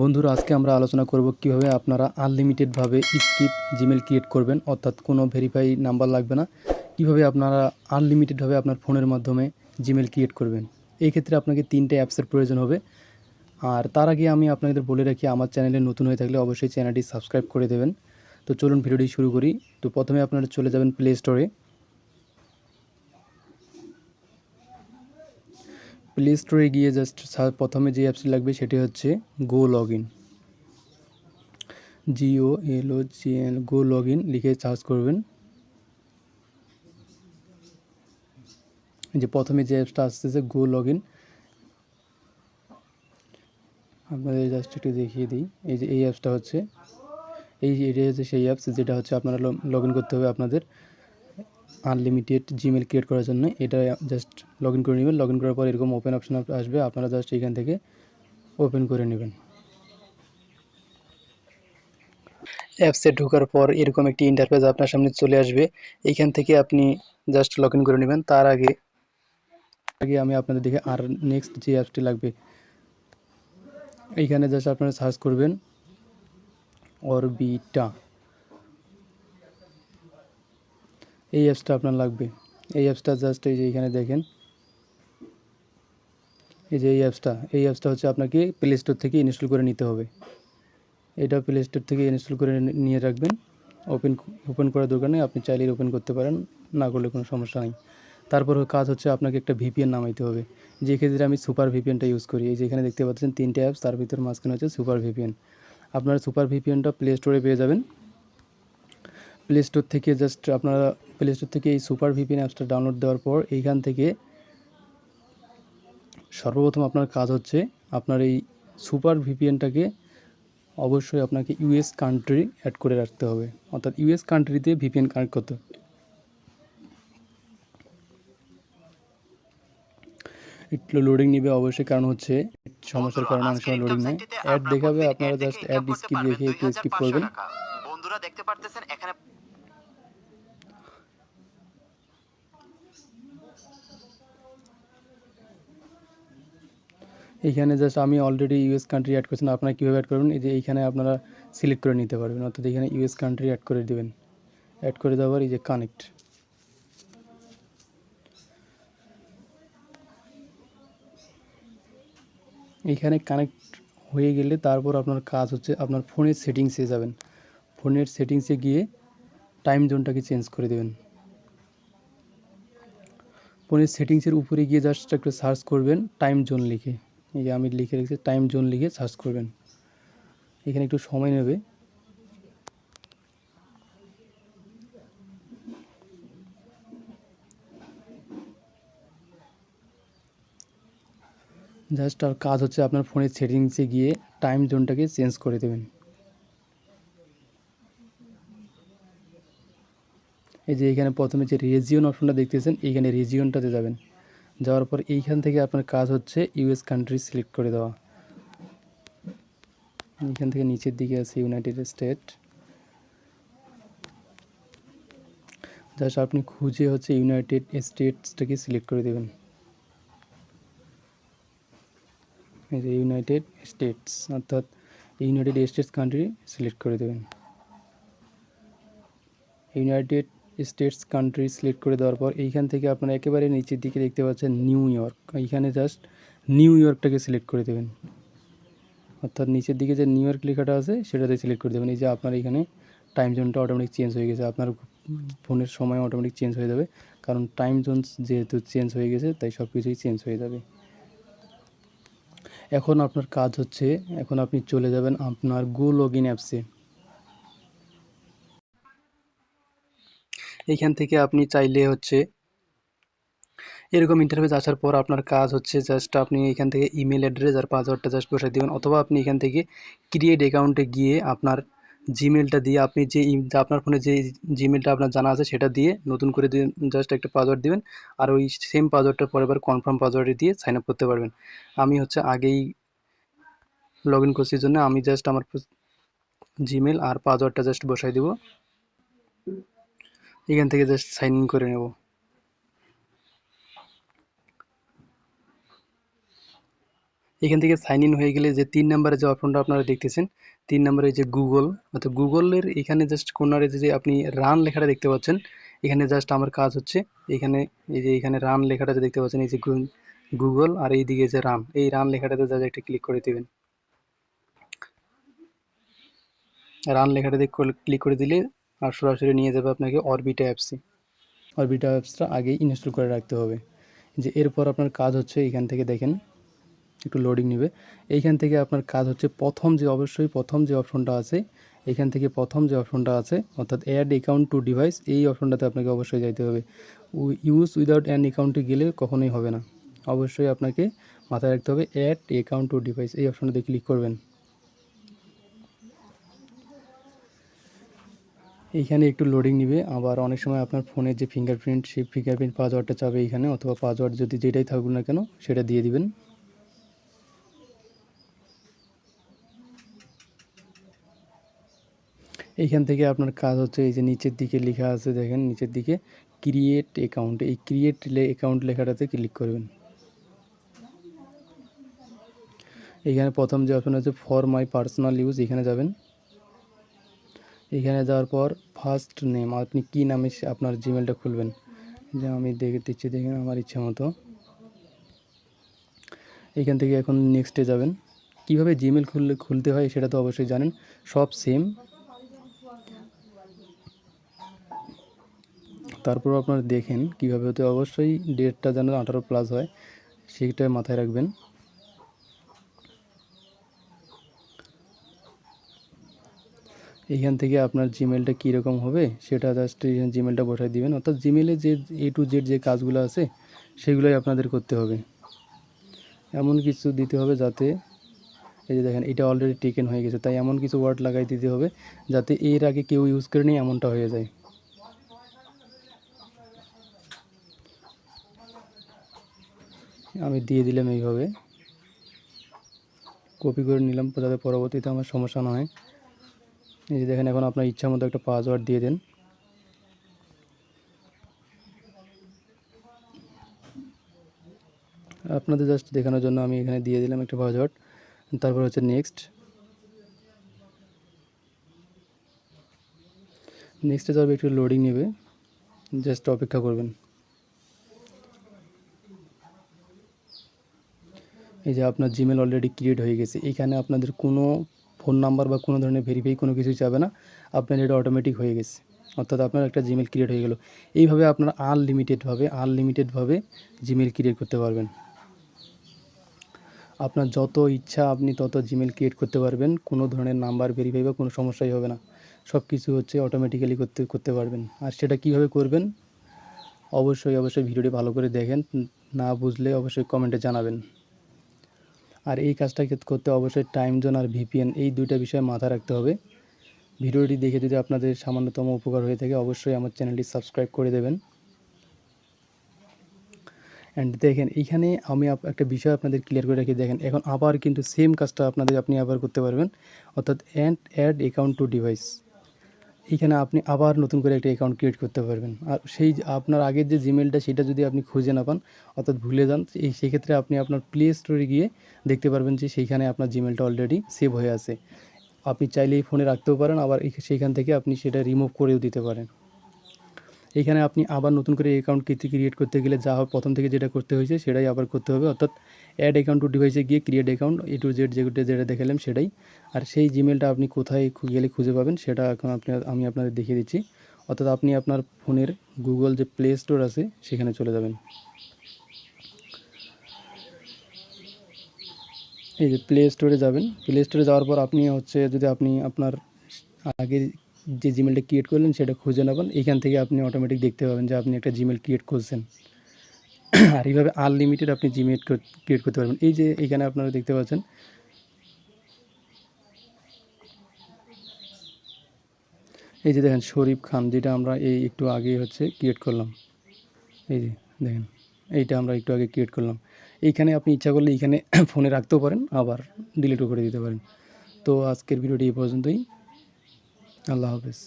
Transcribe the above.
বন্ধুরা, আজকে আমরা আলোচনা করব কিভাবে আপনারা আনলিমিটেডভাবে স্কিপ জিমেল ক্রিয়েট করবেন, অর্থাৎ কোনো ভেরিফাই নাম্বার লাগবে না। কিভাবে আপনারা আনলিমিটেডভাবে আপনার ফোনের মাধ্যমে জিমেল ক্রিয়েট করবেন। এই ক্ষেত্রে আপনাকে 3টে অ্যাপসের প্রয়োজন হবে। আর তার আগে আমি আপনাদের বলে রাখি, আমার চ্যানেলে নতুন হয়ে থাকলে অবশ্যই চ্যানেলটি সাবস্ক্রাইব করে দেবেন। তো চলুন ভিডিওটি শুরু করি। তো প্রথমে আপনারা চলে যাবেন প্লে স্টোরে। প্লে স্টোরে গিয়ে জাস্ট প্রথমে যে অ্যাপসটি লাগবে সেটি হচ্ছে গো log in. GOLOGIN go log in লিখে সার্চ করবেন। যে প্রথমে যে অ্যাপসটা আসতেছে গো লগ ইন, আপনাদের জাস্ট একটু দেখিয়ে দিই। এই যে এই অ্যাপসটা হচ্ছে এটা হচ্ছে সেই অ্যাপস যেটা হচ্ছে আপনারা লগ ইন করতে হবে আপনাদের আনলিমিটেড জিমেল ক্রিয়েট করার জন্য। এটা জাস্ট লগ ইন করে নেবেন। লগ ইন করার পর এরকম ওপেন অপশন আসবে, আপনারা জাস্ট এখান থেকে ওপেন করে নেবেন। অ্যাপসে ঢোকার পর এরকম একটি ইন্টারফেস আপনার সামনে চলে আসবে। এইখান থেকে আপনি জাস্ট লগ ইন করে নেবেন। তার আগে আমি আপনাদের দেখে আর নেক্সট যে অ্যাপসটি লাগবে, এইখানে জাস্ট আপনারা সার্চ করবেন অরবিটা। এই অ্যাপসটা আপনার লাগবে। এই অ্যাপসটা জাস্ট এই যে এখানে দেখেন, এই যে এই অ্যাপসটা হচ্ছে আপনাকে প্লে স্টোর থেকে ইনস্টল করে নিতে হবে। এটা প্লে স্টোর থেকে ইনস্টল করে নিয়ে রাখবেন। ওপেন করার দরকার নেই, আপনি চাইলেই ওপেন করতে পারেন, না করলে কোনো সমস্যা নেই। তারপর কাজ হচ্ছে আপনাকে একটা ভিপিএন নামাইতে হবে, যে ক্ষেত্রে আমি সুপার ভিপিএনটা ইউজ করি। এই যে এখানে দেখতে পাচ্ছেন 3টে অ্যাপস, তার ভিতর মাঝখানে হচ্ছে সুপার ভিপিএন। আপনারা সুপার ভিপিএনটা প্লে স্টোরে পেয়ে যাবেন। প্লে স্টোর থেকে জাস্ট আপনারা প্লে স্টোর থেকে এই সুপার ভিপিএন অ্যাপসটা ডাউনলোড দেওয়ার পর এইখান থেকে সর্বপ্রথম আপনার কাজ হচ্ছে আপনার এই সুপার ভিপিএনটাকে অবশ্যই আপনাকে ইউএস কান্ট্রি অ্যাড করে রাখতে হবে, অর্থাৎ ইউএস কান্ট্রিতে ভিপিএন কানেক্ট করতে হবে। একটু লোডিং নেবে অবশ্যই, কারণ হচ্ছে সমস্যার কারণে অনেক সময় লোডিং নেয়। অ্যাড দেখাবে, আপনারা জাস্ট অ্যাড স্কিপ দেখে একটু স্কিপ করবেন। বন্ধুরা দেখতে পারতেছেন এখানে এইখানে জাস্ট আমি অলরেডি ইউএস কান্ট্রি অ্যাড করছেন, আপনারা কীভাবে অ্যাড করবেন, এই যে এইখানে আপনারা সিলেক্ট করে নিতে পারবেন, অর্থাৎ এখানে ইউএস কান্ট্রি অ্যাড করে দেবেন। অ্যাড করে দেওয়ার এই যে কানেক্ট, এইখানে কানেক্ট হয়ে গেলে তারপর আপনার কাজ হচ্ছে আপনার ফোনের সেটিংসে যাবেন। ফোনের সেটিংসে গিয়ে টাইম জোনটাকে চেঞ্জ করে দেবেন। ফোনের সেটিংসের উপরে গিয়ে জাস্ট একটু সার্চ করবেন টাইম জোন লিখে। এই যে আমি লিখে রেখেছি টাইম জোন লিখে সার্চ করবেন। এখানে একটু সময় নেবে। জাস্ট আর কাজ হচ্ছে আপনার ফোনের সেটিংসে গিয়ে টাইম জোনটাকে চেঞ্জ করে দেবেন। এই যে এখানে প্রথমে যে রিজিয়ন অপশনটা দেখতেছেন, এইখানে রিজিয়নটাতে যাবেন। যাওয়ার পর এইখান থেকে আপনার কাজ হচ্ছে ইউএস কান্ট্রি সিলেক্ট করে দেওয়া। এইখান থেকে নিচের দিকে আছে ইউনাইটেড স্টেট। জাস্ট আপনি খুঁজে হচ্ছে ইউনাইটেড স্টেটসটাকে সিলেক্ট করে দেবেন। এই যে ইউনাইটেড স্টেটস, অর্থাৎ ইউনাইটেড স্টেটস কান্ট্রি সিলেক্ট করে দেবেন। ইউনাইটেড স্টেটস কান্ট্রি সিলেক্ট করে দেওয়ার পর এইখান থেকে আপনারা একেবারে নিচের দিকে দেখতে পাচ্ছেন নিউ ইয়র্ক। এইখানে জাস্ট নিউ ইয়র্কটাকে সিলেক্ট করে দেবেন, অর্থাৎ নিচের দিকে যে নিউ ইয়র্ক লেখাটা আছে সেটাতে সিলেক্ট করে দেবেন। এই যে আপনার এখানে টাইম জোনটা অটোমেটিক চেঞ্জ হয়ে গেছে, আপনার ফোনের সময় অটোমেটিক চেঞ্জ হয়ে যাবে, কারণ টাইম জোন যেহেতু চেঞ্জ হয়ে গেছে তাই সব কিছুই চেঞ্জ হয়ে যাবে। এখন আপনার কাজ হচ্ছে, এখন আপনি চলে যাবেন আপনার গো লগ ইন অ্যাপসে। এইখান থেকে আপনি চাইলে হচ্ছে এরকম ইন্টারফেস আসার পর আপনার কাজ হচ্ছে জাস্ট আপনি এখান থেকে ইমেল অ্যাড্রেস আর পাসওয়ার্ডটা জাস্ট বসাই দেবেন, অথবা আপনি এখান থেকে ক্রিয়েট অ্যাকাউন্টে গিয়ে আপনার জিমেলটা দিয়ে আপনি যে আপনার ফোনে যে জিমেলটা আপনার জানা আছে সেটা দিয়ে নতুন করে দিয়ে জাস্ট একটা পাসওয়ার্ড দিবেন, আর ওই সেম পাসওয়ার্ডটা পরের কনফার্ম পাসওয়ার্ডে দিয়ে সাইন আপ করতে পারবেন। আমি হচ্ছে আগেই লগ ইন করছি জন্য আমি জাস্ট আমার জিমেল আর পাসওয়ার্ডটা জাস্ট বসাই দেবো, এখান থেকে জাস্ট সাইন ইন করে নেব। এখান থেকে সাইন ইন হয়ে গেলে যে 3 নম্বরে যে অপশনটা আপনারা দেখতেছেন, 3 নম্বরে যে গুগল, অর্থাৎ গুগলের এখানে জাস্ট কর্নারে যে আপনি রান লেখাটা দেখতে পাচ্ছেন, এখানে জাস্ট আমার কাজ হচ্ছে এখানে, এই যে এখানে রান লেখাটা যে দেখতে পাচ্ছেন, এই যে গুগল আর এইদিকে যে রান, এই রান লেখাটাতে জাস্ট একটা ক্লিক করে দিবেন। রান লেখাটাতে ক্লিক করে দিলে আর সরাসরি নিয়ে যাবে আপনাকে অরবিটা অ্যাপসে। অরবিটা অ্যাপসটা আগেই ইনস্টল করে রাখতে হবে। যে এরপর আপনার কাজ হচ্ছে এখান থেকে দেখেন, একটু লোডিং নেবে। এইখান থেকে আপনার কাজ হচ্ছে অবশ্যই প্রথম যে অপশনটা আছে, এখান থেকে প্রথম যে অপশনটা আছে অর্থাৎ অ্যাড অ্যাকাউন্ট টু ডিভাইস, এই অপশনটাতে আপনাকে অবশ্যই যাইতে হবে। ইউজ উইদাউট অ্যান অ্যাকাউন্টে গেলে কখনোই হবে না। অবশ্যই আপনাকে মাথায় রাখতে হবে অ্যাড অ্যাকাউন্ট টু ডিভাইস, এই অপশনটাতে ক্লিক করবেন। এইখানে একটু লোডিং নিবে, আবার অনেক সময় আপনার ফোনের যে ফিঙ্গারপ্রিন্ট, সেই ফিঙ্গারপ্রিন্ট পাসওয়ার্ডটা চাবে এইখানে, অথবা পাসওয়ার্ড যদি যেটাই থাকুক না কেন সেটা দিয়ে দিবেন। এইখান থেকে আপনার কাজ হচ্ছে এই যে নিচের দিকে লেখা আছে দেখেন, নিচের দিকে ক্রিয়েট অ্যাকাউন্ট, এই ক্রিয়েট অ্যাকাউন্ট লেখাটাতে ক্লিক করবেন। এইখানে প্রথম যে অপশন আছে ফর মাই পার্সোনাল ইউজ, এখানে যাবেন। এখানে যাওয়ার পর ফার্স্ট নেম, আপনি কী নামে আপনার জিমেলটা খুলবেন, যে আমি দেখে দিচ্ছি, দেখেন আমার ইচ্ছা মতো। এইখান থেকে এখন নেক্সটে যাবেন। কিভাবে জিমেল খুলতে হয় সেটা তো অবশ্যই জানেন, সব সেম। তারপর আপনারা দেখেন কীভাবে হতে, অবশ্যই ডেটটা যেন 18+ হয় সেটা মাথায় রাখবেন। এইখান থেকে আপনার জিমেলটা কীরকম হবে সেটা জাস্ট জিমেলটা বসাই দিবেন, অর্থাৎ জিমেলে যে A to Z যে কাজগুলো আছে সেগুলোই আপনাদের করতে হবে। এমন কিছু দিতে হবে যাতে, এই যে দেখেন এটা অলরেডি টেকেন হয়ে গেছে, তাই এমন কিছু ওয়ার্ড লাগাই দিতে হবে যাতে এর আগে কেউ ইউজ করেনি এমনটা হয়ে যায়। আমি দিয়ে দিলাম এইভাবে, কপি করে নিলাম যাতে পরবর্তীতে আমার সমস্যা না হয়। এই যে দেখেন এখন আপনার ইচ্ছা মতো একটা পাসওয়ার্ড দিয়ে দেন। আপনাদের জাস্ট দেখানোর জন্য আমি এখানে দিয়ে দিলাম একটা পাসওয়ার্ড। তারপর হচ্ছে নেক্সটে যাবে, একটু লোডিং নেবে, জাস্ট অপেক্ষা করবেন। এই যে আপনার জিমেল অলরেডি ক্রিয়েট হয়ে গেছে, এখানে আপনাদের কোনো ফোন নাম্বার বা কোনো ধরনের ভেরিফাই কোনো কিছুই যাবে না, আপনার এটা অটোমেটিক হয়ে গেছে, অর্থাৎ আপনার একটা জিমেল ক্রিয়েট হয়ে গেল। এইভাবে আপনারা আনলিমিটেডভাবে জিমেল ক্রিয়েট করতে পারবেন। আপনার যত ইচ্ছা আপনি তত জিমেল ক্রিয়েট করতে পারবেন, কোনো ধরনের নাম্বার ভেরিফাই বা কোনো সমস্যাই হবে না, সব কিছু হচ্ছে অটোমেটিক্যালি করতে পারবেন। আর সেটা কীভাবে করবেন অবশ্যই ভিডিওটি ভালো করে দেখেন, না বুঝলে অবশ্যই কমেন্টে জানাবেন। আর এই কাজটা করতে অবশ্যই টাইম জোন আর VPN, এই দুইটা বিষয় মাথায় রাখতে হবে। ভিডিওটি দেখে যদি আপনাদের সামান্যতম উপকার হয়ে থাকে অবশ্যই আমার চ্যানেলটি সাবস্ক্রাইব করে দেবেন। অ্যান্ড দেখেন এইখানে আমি একটা বিষয় আপনাদের ক্লিয়ার করে রাখি, দেখেন এখন আবার কিন্তু সেম কাজটা আপনি আবার করতে পারবেন, অর্থাৎ অ্যাড অ্যাকাউন্ট টু ডিভাইস। এইখানে আপনি আবার নতুন করে একটা অ্যাকাউন্ট ক্রিয়েট করতে পারবেন। আর সেই আপনার আগের যে জিমেলটা সেটা যদি আপনি খুঁজে না পান, অর্থাৎ ভুলে যান, সেক্ষেত্রে আপনি আপনার প্লে স্টোরে গিয়ে দেখতে পারবেন যে সেইখানে আপনার জিমেলটা অলরেডি সেভ হয়ে আছে। আপনি চাইলে এই ফোনে রাখতেও পারেন, আবার সেইখান থেকে আপনি সেটা রিমুভ করেও দিতে পারেন। এইখানে আপনি আবার নতুন করে অ্যাকাউন্ট ক্রিয়েট করতে গেলে যা হয় প্রথম থেকে যেটা করতে হয়েছে সেটাই আবার করতে হবে, অর্থাৎ অ্যাড অ্যাকাউন্ট টু ডিভাইসে গিয়ে create account A to Z যেটা দেখালাম সেটাই। আর সেই জিমেলটা আপনি কোথায় গেলে খুঁজে পাবেন সেটা এখন আমি আপনাদের দেখিয়ে দিচ্ছি, অর্থাৎ আপনি আপনার ফোনের গুগল যে প্লে স্টোর আছে সেখানে চলে যাবেন। এই যে প্লে স্টোরে যাবেন, প্লে স্টোরে যাওয়ার পর আপনি হচ্ছে যদি আপনি আপনার আগের যে জিমেলটা ক্রিয়েট করলেন সেটা খুঁজে নেবেন, এইখান থেকে আপনি অটোমেটিক দেখতে পাবেন যে আপনি একটা জিমেল ক্রিয়েট করছেন। আর এইভাবে আনলিমিটেড আপনি জিমেল ক্রিয়েট করতে পারবেন। এই যে এখানে আপনারা দেখতে পাচ্ছেন, এই যে দেখেন শরীফ খান, যেটা আমরা এই একটু আগে হচ্ছে ক্রিয়েট করলাম, এই যে দেখেন এইটা আমরা একটু আগে ক্রিয়েট করলাম। এইখানে আপনি ইচ্ছা করলে এইখানে ফোনে রাখতেও পারেন, আবার ডিলিটও করে দিতে পারেন। তো আজকের ভিডিওটি এই পর্যন্তই। আল্লাহ হাফেজ।